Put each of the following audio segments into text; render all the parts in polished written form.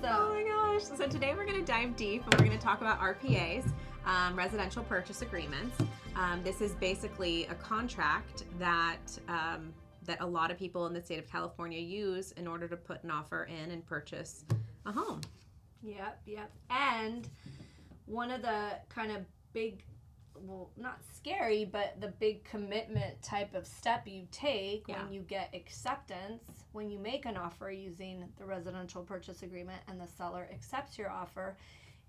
Oh my gosh. So today we're going to dive deep and we're going to talk about RPAs, residential purchase agreements. This is basically a contract that that a lot of people in the state of California use in order to put an offer in and purchase a home. Yep. And one of the kind of big, well, not scary, but the big commitment type of step you take when you get acceptance, when you make an offer using the residential purchase agreement and the seller accepts your offer,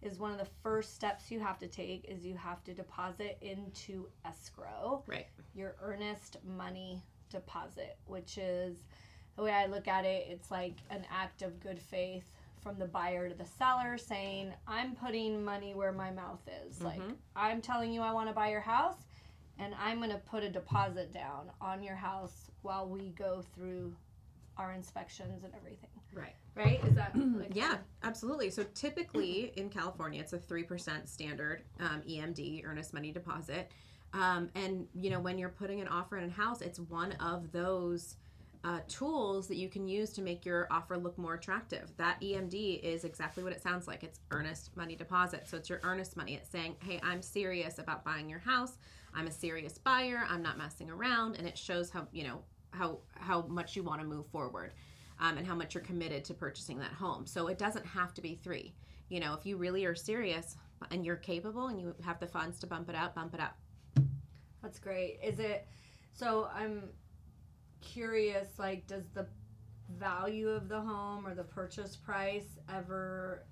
is one of the first steps you have to take is you have to deposit into escrow. Right. Your earnest money deposit, which is, the way I look at it, it's like an act of good faith from the buyer to the seller saying, I'm putting money where my mouth is. Mm-hmm. Like, I'm telling you I want to buy your house, and I'm going to put a deposit down on your house while we go through our inspections and everything. Right. Right? Is that like Yeah, absolutely. So typically in California, it's a 3% standard EMD, earnest money deposit. And, you know, when you're putting an offer in a house, it's one of those tools that you can use to make your offer look more attractive. That EMD is exactly what it sounds like. It's earnest money deposit. So it's your earnest money. It's saying, hey, I'm serious about buying your house. I'm a serious buyer. I'm not messing around. And it shows how, you know, how much you want to move forward and how much you're committed to purchasing that home. So it doesn't have to be 3. You know, if you really are serious and you're capable and you have the funds to bump it up, bump it up. That's great. Is it, so I'm curious, like, does the value of the home or the purchase price ever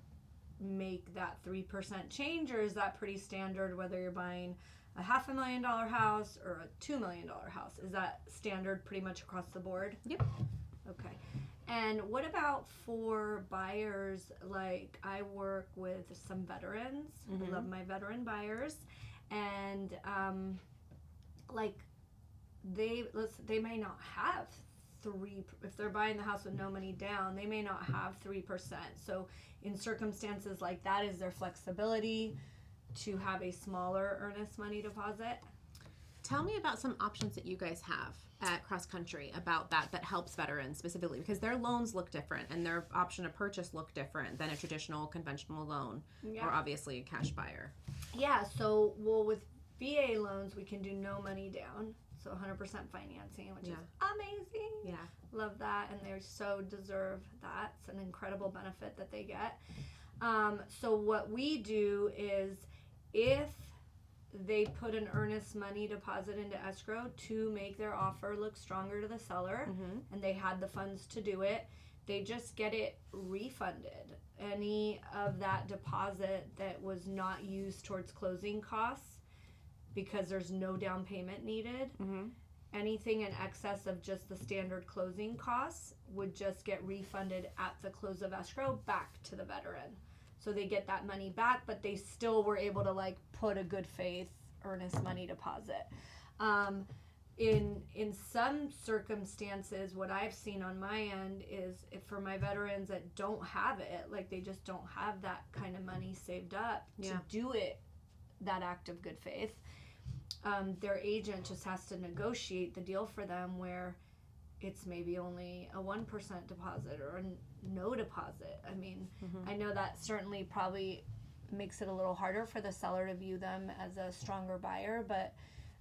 make that 3% change, or is that pretty standard whether you're buying a $500,000 house or a $2 million house? Is that standard pretty much across the board? Yep. Okay. And what about for buyers? Like, I work with some veterans. Mm-hmm. I love my veteran buyers, and like, they may not have 3, if they're buying the house with no money down, they may not have 3%. So in circumstances like that, is there flexibility to have a smaller earnest money deposit? Tell me about some options that you guys have at Cross Country about that helps veterans specifically, because their loans look different and their option of purchase look different than a traditional conventional loan or obviously a cash buyer. Yeah, so, well, with VA loans, we can do no money down. So 100% financing, which is amazing. Yeah. Love that. And they so deserve that. It's an incredible benefit that they get. So what we do is, if they put an earnest money deposit into escrow to make their offer look stronger to the seller, and they had the funds to do it, they just get it refunded. Any of that deposit that was not used towards closing costs, because there's no down payment needed, anything in excess of just the standard closing costs would just get refunded at the close of escrow back to the veteran. So they get that money back, but they still were able to, like, put a good faith earnest money deposit. In some circumstances, what I've seen on my end is, if for my veterans that don't have it, like, they just don't have that kind of money saved up to do it, that act of good faith, their agent just has to negotiate the deal for them where it's maybe only a 1% deposit or no deposit. I mean, I know that certainly probably makes it a little harder for the seller to view them as a stronger buyer, but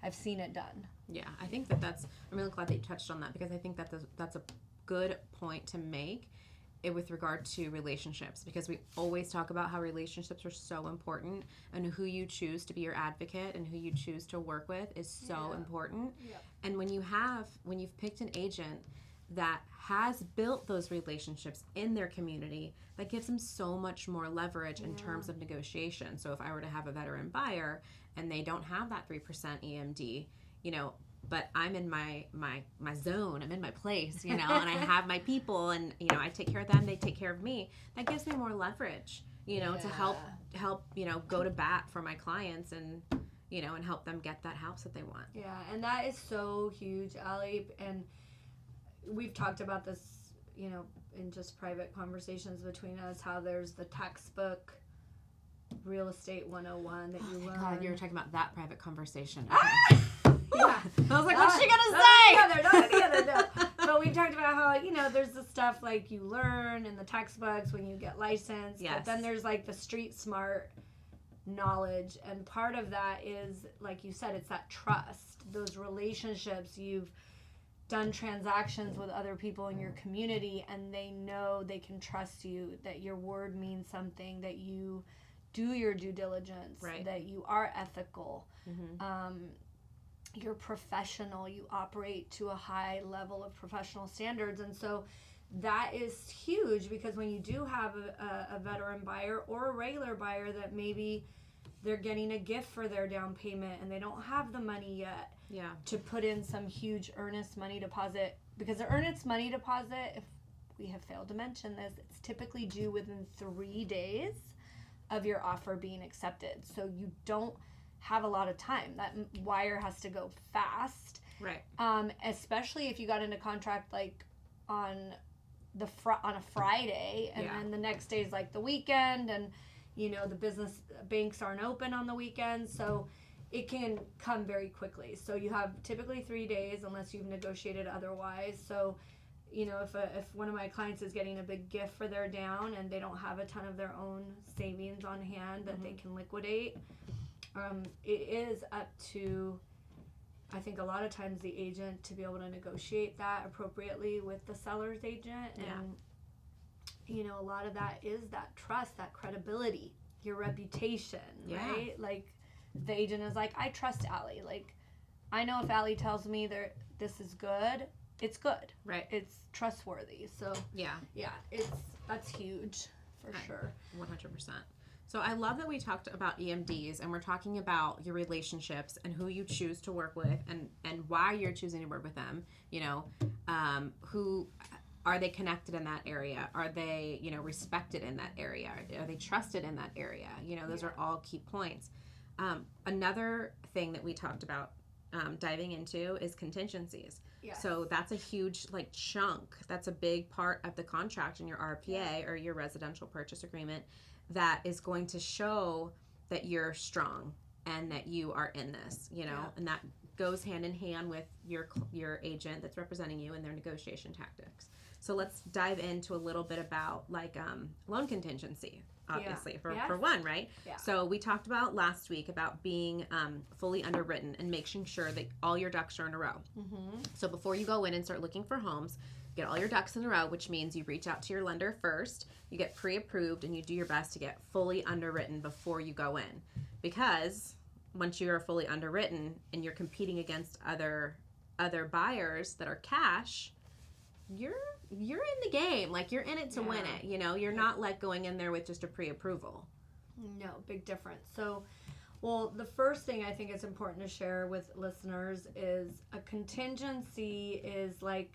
I've seen it done. Yeah, I think I'm really glad that you touched on that, because I think that's a good point to make with regard to relationships, because we always talk about how relationships are so important, and who you choose to be your advocate and who you choose to work with is so important. Yep. And when you've picked an agent that has built those relationships in their community, that gives them so much more leverage in terms of negotiation. So if I were to have a veteran buyer and they don't have that 3% EMD, you know, but I'm in my zone, I'm in my place, you know, and I have my people, and, you know, I take care of them, they take care of me. That gives me more leverage, you know, to help, you know, go to bat for my clients and, you know, and help them get that house that they want. Yeah, and that is so huge, Allie. And we've talked about this, you know, in just private conversations between us, how there's the textbook real estate 101 that you learn. God, you were talking about that private conversation. Okay. Yeah. I was like, what's she gonna say? Not any other, no. But we've talked about how, there's the stuff like you learn in the textbooks when you get licensed. Yes. But then there's like the street smart knowledge. And part of that is, like you said, it's that trust, those relationships. You've done transactions with other people in your community, and they know they can trust you, that your word means something, that you do your due diligence, right. that you are ethical. Mm-hmm. You're professional, you operate to a high level of professional standards. And so that is huge, because when you do have a veteran buyer or a regular buyer that maybe they're getting a gift for their down payment and they don't have the money yet to put in some huge earnest money deposit, because the earnest money deposit, if we have failed to mention this, it's typically due within 3 days of your offer being accepted. So you don't have a lot of time. That wire has to go fast, right? Especially if you got into contract like on a Friday, and then the next day is like the weekend, and the business banks aren't open on the weekend, so it can come very quickly. So you have typically 3 days unless you've negotiated otherwise. So if one of my clients is getting a big gift for their down and they don't have a ton of their own savings on hand that they can liquidate, it is up to, I think, a lot of times the agent to be able to negotiate that appropriately with the seller's agent. And a lot of that is that trust, that credibility, your reputation, right? Like, the agent is like, I trust Allie. Like, I know if Allie tells me this is good, it's good. Right. It's trustworthy. So that's huge for sure. 100%. So I love that we talked about EMDs, and we're talking about your relationships and who you choose to work with, and why you're choosing to work with them. Who are they connected in that area? Are they, respected in that area? Are they trusted in that area? Those are all key points. Another thing that we talked about diving into is contingencies. Yes. So that's a huge chunk. That's a big part of the contract in your RPA or your residential purchase agreement that is going to show that you're strong and that you are in this, and that goes hand in hand with your agent that's representing you in their negotiation tactics. So let's dive into a little bit about loan contingency, obviously, for one, right? Yeah. So we talked about last week about being fully underwritten and making sure that all your ducks are in a row. Mm-hmm. So before you go in and start looking for homes, get all your ducks in a row, which means you reach out to your lender first, you get pre-approved, and you do your best to get fully underwritten before you go in. Because once you are fully underwritten and you're competing against other buyers that are cash, you're in the game. Like, you're in it to win it. You're not going in there with just a pre-approval. No, big difference. So, well, the first thing I think it's important to share with listeners is a contingency is like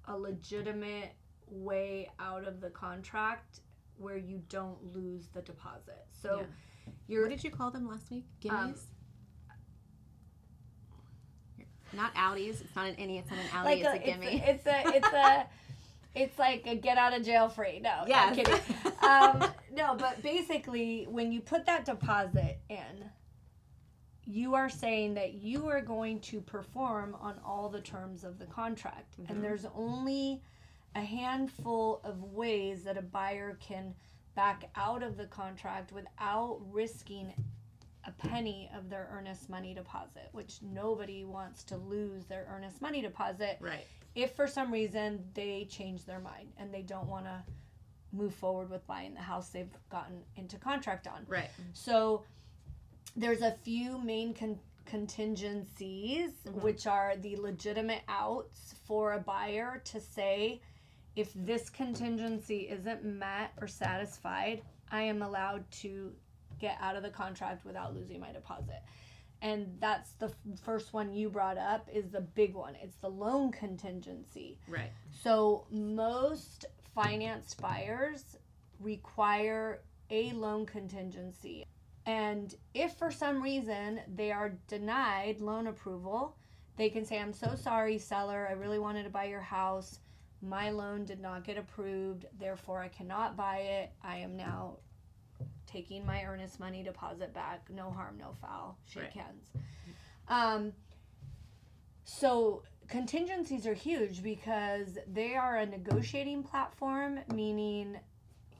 a legitimate way out of the contract where you don't lose the deposit. So what did you call them last week? Gimmies? Not outies. It's not an innie. It's not an outie. It's a gimme. It's like a get out of jail free. No, I'm kidding. No, but basically, when you put that deposit in, you are saying that you are going to perform on all the terms of the contract. Mm-hmm. And there's only a handful of ways that a buyer can back out of the contract without risking a penny of their earnest money deposit, which nobody wants to lose their earnest money deposit. Right. If for some reason they change their mind and they don't want to move forward with buying the house they've gotten into contract on. Right. So there's a few main contingencies, which are the legitimate outs for a buyer to say, if this contingency isn't met or satisfied, I am allowed to get out of the contract without losing my deposit. And that's the first one you brought up, is the big one. It's the loan contingency. Right. So most financed buyers require a loan contingency. And if for some reason they are denied loan approval, they can say, I'm so sorry, seller, I really wanted to buy your house. My loan did not get approved, therefore I cannot buy it. I am now taking my earnest money deposit back. No harm, no foul. Shake hands. So contingencies are huge because they are a negotiating platform, meaning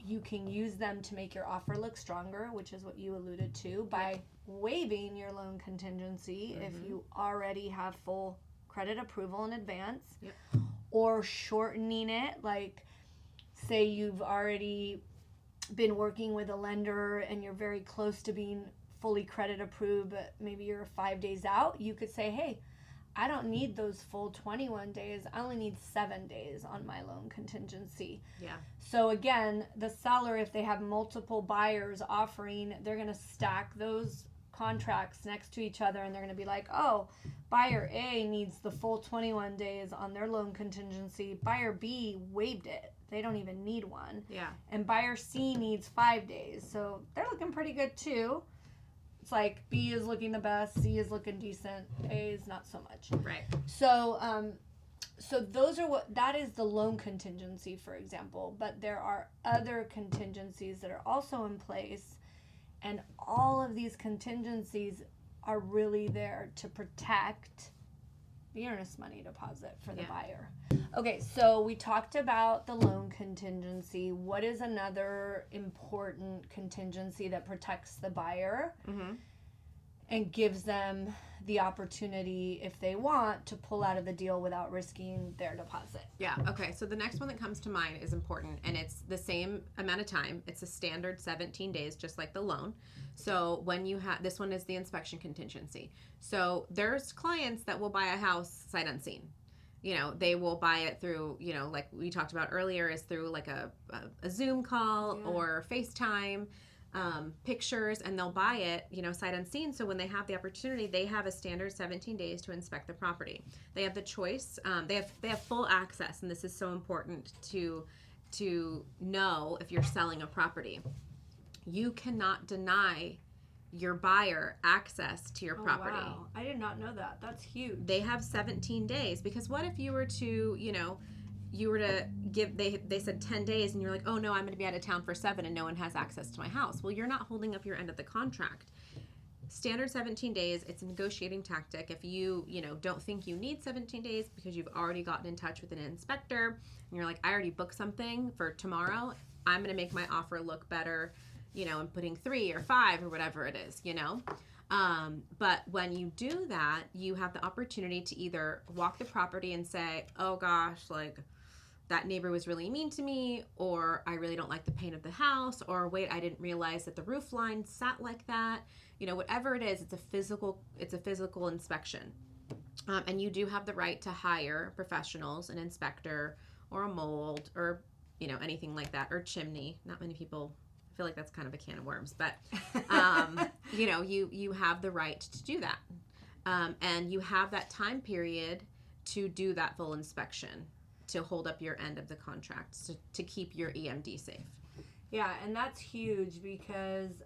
you can use them to make your offer look stronger, which is what you alluded to, by waiving your loan contingency if you already have full credit approval in advance, or shortening it, like say you've already been working with a lender and you're very close to being fully credit approved, but maybe you're 5 days out. You could say, hey, I don't need those full 21 days. I only need 7 days on my loan contingency. Yeah. So again, the seller, if they have multiple buyers offering, they're going to stack those contracts next to each other, and they're going to be like, oh, buyer A needs the full 21 days on their loan contingency. Buyer B waived it. They don't even need one. Yeah. And buyer C needs 5 days. So they're looking pretty good too. It's like B is looking the best, C is looking decent, A is not so much. Right. So so those are that is the loan contingency, for example, but there are other contingencies that are also in place, and all of these contingencies are really there to protect the earnest money deposit for the buyer. Okay, so we talked about the loan contingency. What is another important contingency that protects the buyer and gives them the opportunity, if they want, to pull out of the deal without risking their deposit? Yeah, okay. So the next one that comes to mind is important, and it's the same amount of time. It's a standard 17 days, just like the loan. So when you have, this one is the inspection contingency. So there's clients that will buy a house sight unseen. You know, they will buy it through, you know, like we talked about earlier, is through like a Zoom call or FaceTime, pictures, and they'll buy it, you know, sight unseen. So when they have the opportunity, they have a standard 17 days to inspect the property. They have the choice. They have full access, and this is so important to know if you're selling a property. You cannot deny your buyer access to your property. Wow. I did not know that. That's huge. They have 17 days, because what if you were to, you know, you were to give, they said 10 days and you're like, oh no, I'm going to be out of town for 7 and no one has access to my house. Well, you're not holding up your end of the contract. Standard 17 days, it's a negotiating tactic. If you know, don't think you need 17 days because you've already gotten in touch with an inspector and you're like, I already booked something for tomorrow, I'm going to make my offer look better, you know, and putting 3 or 5 or whatever it is, you know. But when you do that, you have the opportunity to either walk the property and say, oh gosh, like that neighbor was really mean to me, or I really don't like the paint of the house, or wait, I didn't realize that the roof line sat like that. You know, whatever it is, it's a physical inspection. And you do have the right to hire professionals, an inspector or a mold or, you know, anything like that, or chimney. Not many people, I feel like that's kind of a can of worms, but, you know, you have the right to do that. And you have that time period to do that full inspection, to hold up your end of the contract, to keep your EMD safe. Yeah, and that's huge because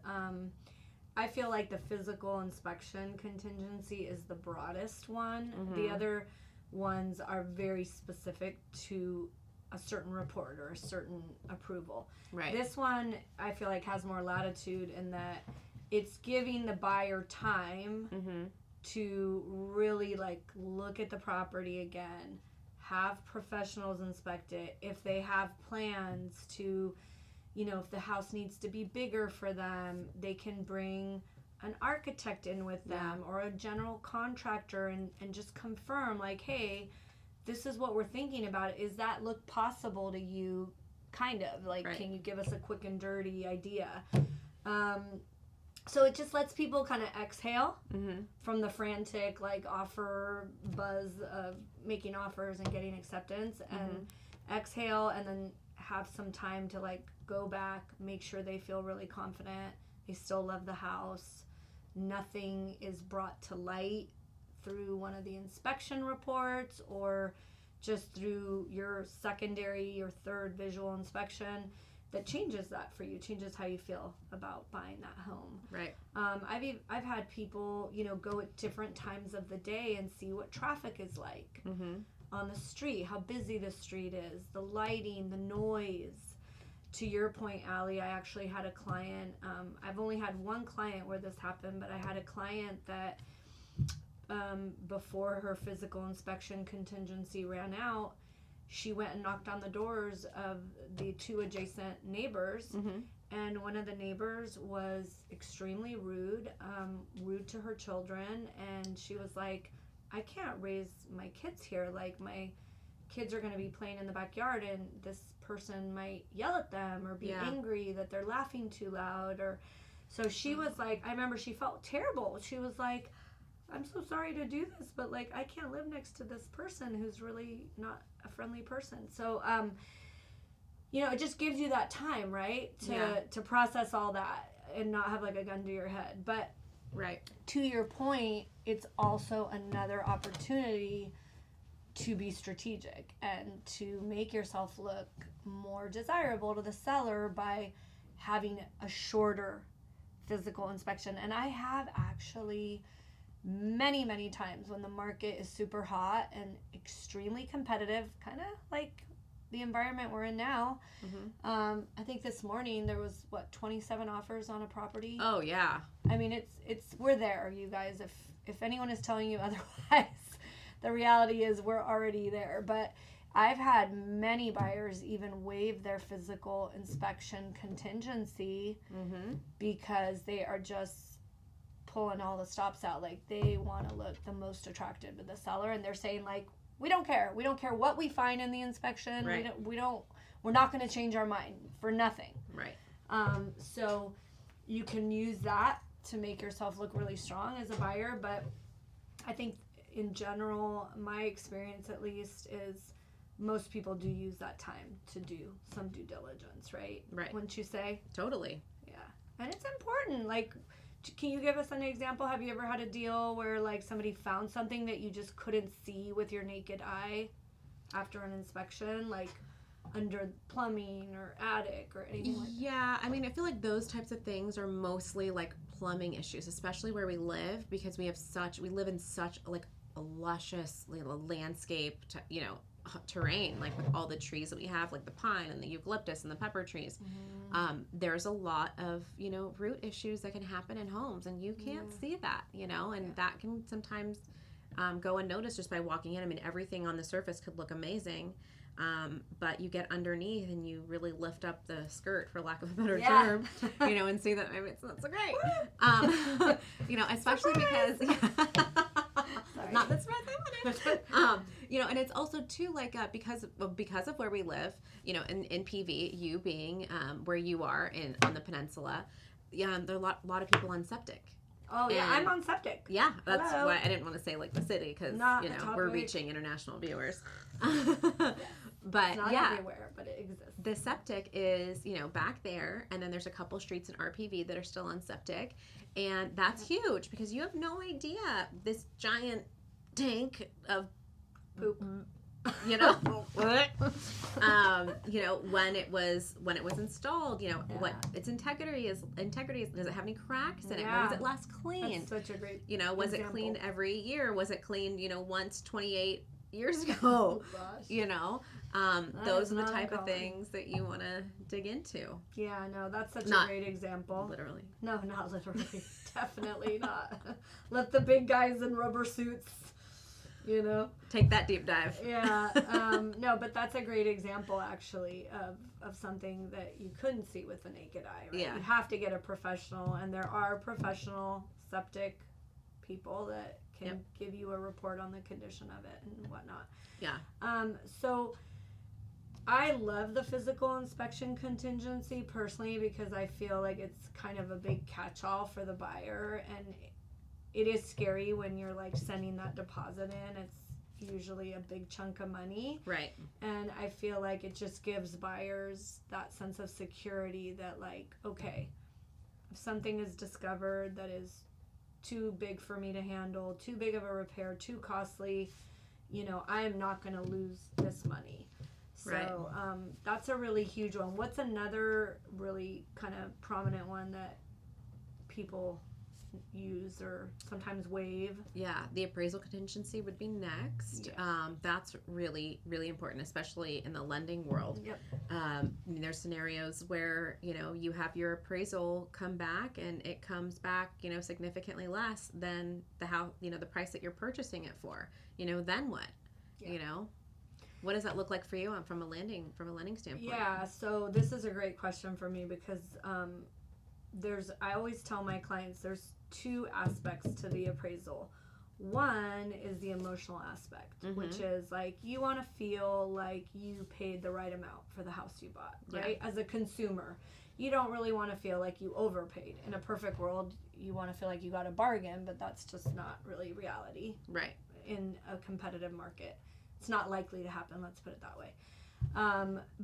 I feel like the physical inspection contingency is the broadest one. The other ones are very specific to a certain report or a certain approval. Right. This one, I feel like, has more latitude in that it's giving the buyer time to really like look at the property again, have professionals inspect it. If they have plans to, you know, if the house needs to be bigger for them, they can bring an architect in with them or a general contractor and just confirm like, hey, this is what we're thinking about. Is that look possible to you? Kind of like, can you give us a quick and dirty idea? So it just lets people kind of exhale from the frantic like offer buzz of making offers and getting acceptance, and exhale, and then have some time to like go back, make sure they feel really confident, they still love the house, nothing is brought to light through one of the inspection reports or just through your secondary or third visual inspection that changes that for you, changes how you feel about buying that home. Right. I've had people, you know, go at different times of the day and see what traffic is like on the street, how busy the street is, the lighting, the noise. To your point, Allie, I actually had a client, I've only had one client where this happened, but I had a client that before her physical inspection contingency ran out, she went and knocked on the doors of the 2 adjacent neighbors. Mm-hmm. And one of the neighbors was extremely rude to her children. And she was like, I can't raise my kids here. Like, my kids are going to be playing in the backyard, and this person might yell at them or be angry that they're laughing too loud. Or so she was like, I remember she felt terrible. She was like, I'm so sorry to do this, but like, I can't live next to this person who's really not a friendly person. So, it just gives you that time, right? To process all that and not have like a gun to your head. But to your point, it's also another opportunity to be strategic and to make yourself look more desirable to the seller by having a shorter physical inspection. And I have actually many, many times when the market is super hot and extremely competitive, kind of like the environment we're in now. Mm-hmm. I think this morning there was 27 offers on a property. Oh yeah. I mean, it's we're there, you guys. If anyone is telling you otherwise, the reality is we're already there. But I've had many buyers even waive their physical inspection contingency because they are just pulling all the stops out. Like, they want to look the most attractive to the seller, and they're saying like, we don't care what we find in the inspection. Right. We're not going to change our mind for nothing. Right. So you can use that to make yourself look really strong as a buyer. But I think in general, my experience at least is most people do use that time to do some due diligence, right? Right. Wouldn't you say? Totally. Yeah. And it's important. Like, can you give us an example? Have you ever had a deal where like somebody found something that you just couldn't see with your naked eye after an inspection, like under plumbing or attic or anything like that? Yeah, I mean, I feel like those types of things are mostly like plumbing issues, especially where we live, because we live in such like a luscious landscape, terrain, like with all the trees that we have, like the pine and the eucalyptus and the pepper trees. There's a lot of root issues that can happen in homes, and you can't see that, and that can sometimes go unnoticed just by walking in. I mean, everything on the surface could look amazing, but you get underneath and you really lift up the skirt, for lack of a better term, and see that maybe it's not so great. Especially because not the spread I wanted. And it's also too like because of where we live, in PV, you being where you are on the peninsula, there are a lot of people on septic. Oh yeah, I'm on septic. Yeah, that's why I didn't want to say like the city, because we're reaching international viewers. But it's not everywhere, but it exists. The septic is back there, and then there's a couple streets in RPV that are still on septic, and that's huge because you have no idea this giant tank of poop. When it was installed, what its integrity is. Does it have any cracks in it? When was it last cleaned? That's such a great was example. It cleaned every year? Was it cleaned once 28 years ago? Oh, gosh. Those are the type of things that you want to dig into. Yeah, no, that's such a great example. Literally. No, not literally. Definitely not. Let the big guys in rubber suits, take that deep dive. Yeah. No, but that's a great example actually of something that you couldn't see with the naked eye, right? Yeah. You have to get a professional, and there are professional septic people that can give you a report on the condition of it and whatnot. Yeah. So I love the physical inspection contingency personally, because I feel like it's kind of a big catch-all for the buyer, and it is scary when you're like sending that deposit in. It's usually a big chunk of money. Right. And I feel like it just gives buyers that sense of security that like, okay, if something is discovered that is too big for me to handle, too big of a repair, too costly, I am not going to lose this money. So that's a really huge one. What's another really kind of prominent one that people use or sometimes waive. Yeah, the appraisal contingency would be next. Yeah. That's really, really important, especially in the lending world. Yep. There's scenarios where, you have your appraisal come back and it comes back, significantly less than the price that you're purchasing it for. Then what? Yeah. What does that look like for you from a lending standpoint? Yeah, so this is a great question for me because I always tell my clients there's two aspects to the appraisal. One is the emotional aspect, which is like you want to feel like you paid the right amount for the house you bought, right? As a consumer, you don't really want to feel like you overpaid. In a perfect world, you want to feel like you got a bargain, but that's just not really reality. Right. In a competitive market. It's not likely to happen, let's put it that way.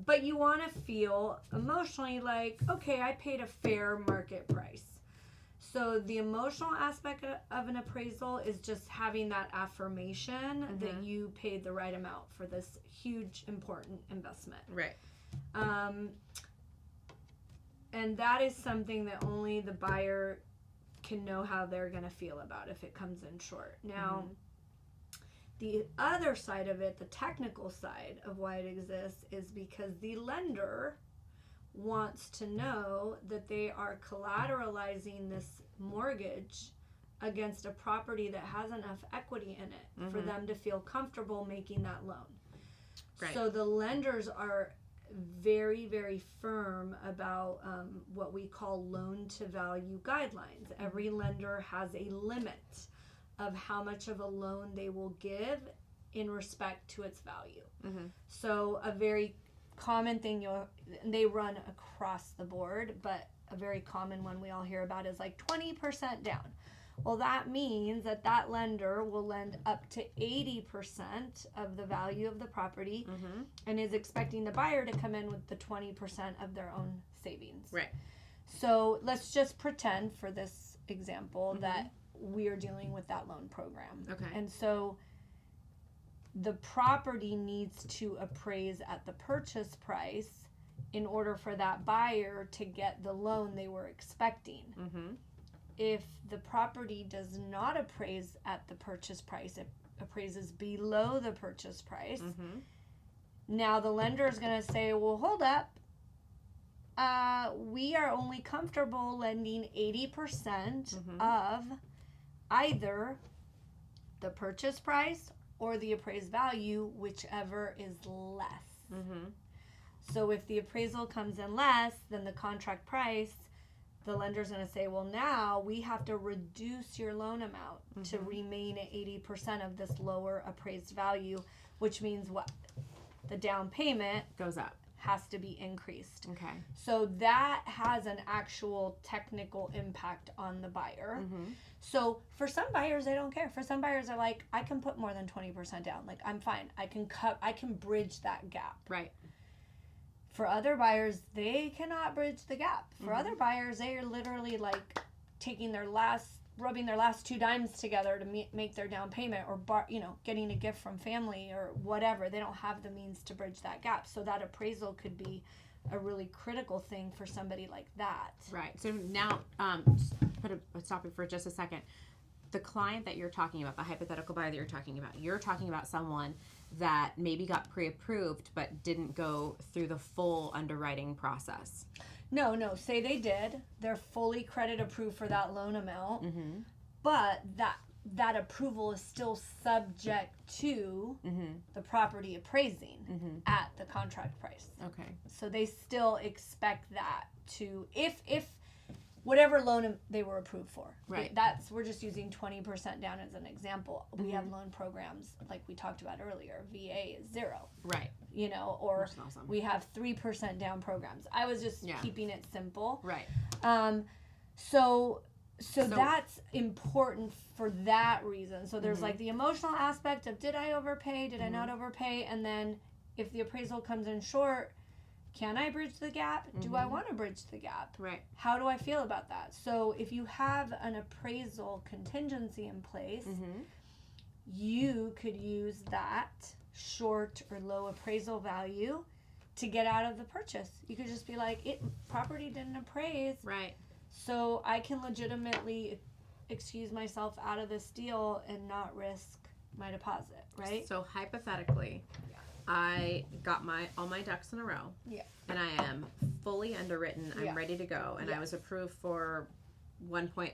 But you want to feel emotionally like, okay, I paid a fair market price. So the emotional aspect of an appraisal is just having that affirmation that you paid the right amount for this huge, important investment. Right. And that is something that only the buyer can know how they're going to feel about if it comes in short. Now, the other side of it, the technical side of why it exists, is because the lender wants to know that they are collateralizing this mortgage against a property that has enough equity in it for them to feel comfortable making that loan. Right. So the lenders are very, very firm about what we call loan to value guidelines. Every lender has a limit of how much of a loan they will give in respect to its value. So a very common thing they run across the board, but a very common one we all hear about is like 20% down. Well, that means that lender will lend up to 80% of the value of the property and is expecting the buyer to come in with the 20% of their own savings. Right. So let's just pretend for this example that we are dealing with that loan program. Okay. And so the property needs to appraise at the purchase price in order for that buyer to get the loan they were expecting. If the property does not appraise at the purchase price, it appraises below the purchase price, now the lender is going to say, well, hold up. We are only comfortable lending 80% of either the purchase price or the appraised value, whichever is less. So if the appraisal comes in less than the contract price, the lender's going to say, well, now we have to reduce your loan amount to remain at 80% of this lower appraised value, which means what? The down payment goes up. Has to be increased. Okay. So that has an actual technical impact on the buyer. So for some buyers, they don't care. For some buyers, are like, I can put more than 20% down. Like, I'm fine. I can bridge that gap. Right. For other buyers, they cannot bridge the gap. For other buyers, they are literally like rubbing their last 2 dimes together to make their down payment, or getting a gift from family or whatever. They don't have the means to bridge that gap. So that appraisal could be a really critical thing for somebody like that. Right. So now, put a stop it for just a second. The client that you're talking about, the hypothetical buyer that you're talking about someone that maybe got pre-approved but didn't go through the full underwriting process. No. Say they did. They're fully credit approved for that loan amount, but that approval is still subject to the property appraising at the contract price. Okay. So they still expect that to, if whatever loan they were approved for. Right. We're just using 20% down as an example. We have loan programs like we talked about earlier. VA is 0. Right. Or awesome. we have 3% down programs. I was just keeping it simple. Right. So that's important for that reason. So there's like the emotional aspect of, did I overpay? Did I not overpay? And then if the appraisal comes in short, can I bridge the gap? Do I want to bridge the gap? Right. How do I feel about that? So if you have an appraisal contingency in place, you could use that short or low appraisal value to get out of the purchase. You could just be like, property didn't appraise. Right. So I can legitimately excuse myself out of this deal and not risk my deposit, right? So hypothetically, I got all my ducks in a row. Yeah. And I am fully underwritten. I'm ready to go. And I was approved for 1.5.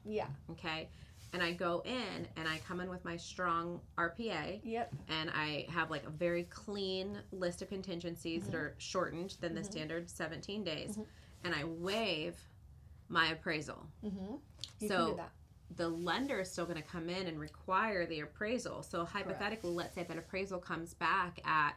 Yeah. Okay. And I go in and I come in with my strong RPA. Yep. And I have like a very clean list of contingencies that are shortened than the standard 17 days. And I waive my appraisal. You so can do that. the lender is still going to come in and require the appraisal. So hypothetically, let's say that appraisal comes back at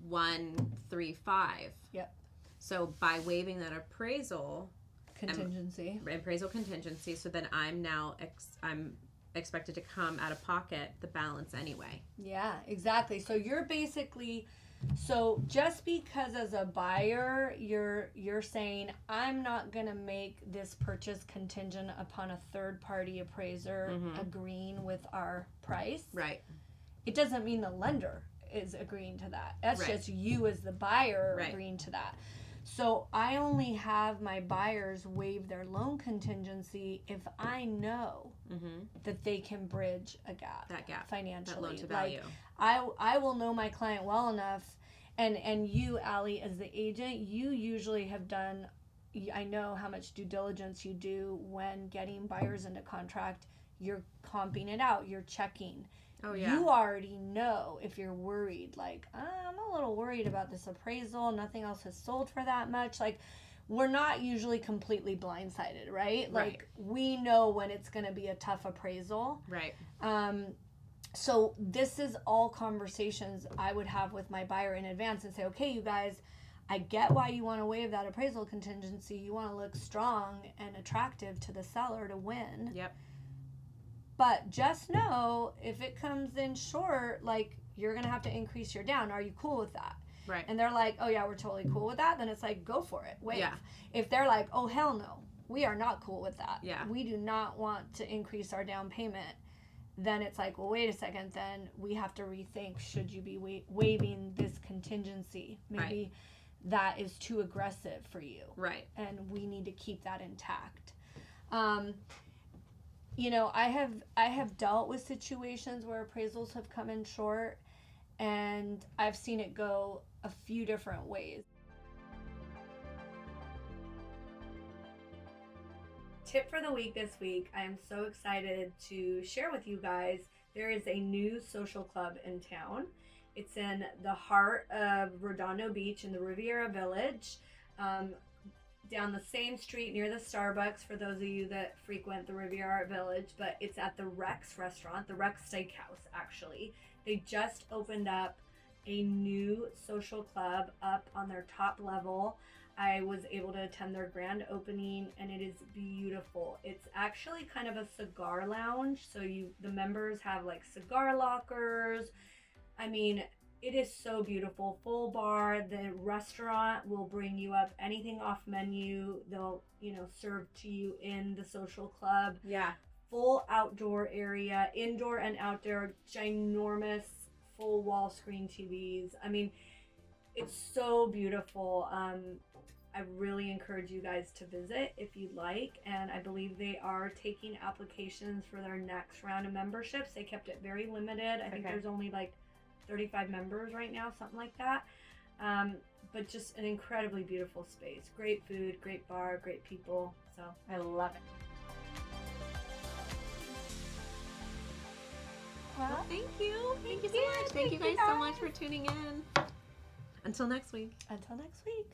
135. Yep. So by waiving that appraisal contingency, so then I'm now I'm expected to come out of pocket the balance anyway. Yeah, exactly. So you're basically, so just because as a buyer you're saying I'm not going to make this purchase contingent upon a third party appraiser agreeing with our price. Right. It doesn't mean the lender is agreeing to that. That's just you as the buyer agreeing to that. So I only have my buyers waive their loan contingency if I know that they can bridge a gap. That gap. Financially. That loan to value. I will know my client well enough, and you, Allie, as the agent, you usually have done, I know how much due diligence you do when getting buyers into contract. You're comping it out. You're checking. Oh, yeah. You already know if you're worried, like, I'm a little worried about this appraisal. Nothing else has sold for that much. Like, we're not usually completely blindsided, right? Like, we know when it's going to be a tough appraisal. Right. So this is all conversations I would have with my buyer in advance and say, okay, you guys, I get why you want to waive that appraisal contingency. You want to look strong and attractive to the seller to win. Yep. But just know, if it comes in short, like, you're going to have to increase your down. Are you cool with that? Right. And they're like, oh, yeah, we're totally cool with that. Then it's like, go for it. Wait. Yeah. If they're like, oh, hell no, we are not cool with that. Yeah. We do not want to increase our down payment. Then it's like, well, wait a second. Then we have to rethink, should you be waiving this contingency? Maybe that is too aggressive for you. Right. And we need to keep that intact. You know, I have dealt with situations where appraisals have come in short, and I've seen it go a few different ways. Tip for the week this week, I am so excited to share with you guys. There is a new social club in town. It's in the heart of Redondo Beach in the Riviera Village. Down the same street near the Starbucks for those of you that frequent the Riviera Village, but it's at the Rex restaurant, the Rex Steakhouse actually. They just opened up a new social club up on their top level. I was able to attend their grand opening and it is beautiful. It's actually kind of a cigar lounge, so the members have like cigar lockers. I mean, it is so beautiful. Full bar. The restaurant will bring you up anything off menu. They'll, serve to you in the social club. Yeah. Full outdoor area, indoor and outdoor, ginormous full wall screen TVs. I mean, it's so beautiful. I really encourage you guys to visit if you'd like. And I believe they are taking applications for their next round of memberships. They kept it very limited. I think there's only like 35 members right now, something like that. But just an incredibly beautiful space. Great food, great bar, great people. So I love it. Well, thank you. Thank you so much. Thank you guys so much for tuning in. Until next week. Until next week.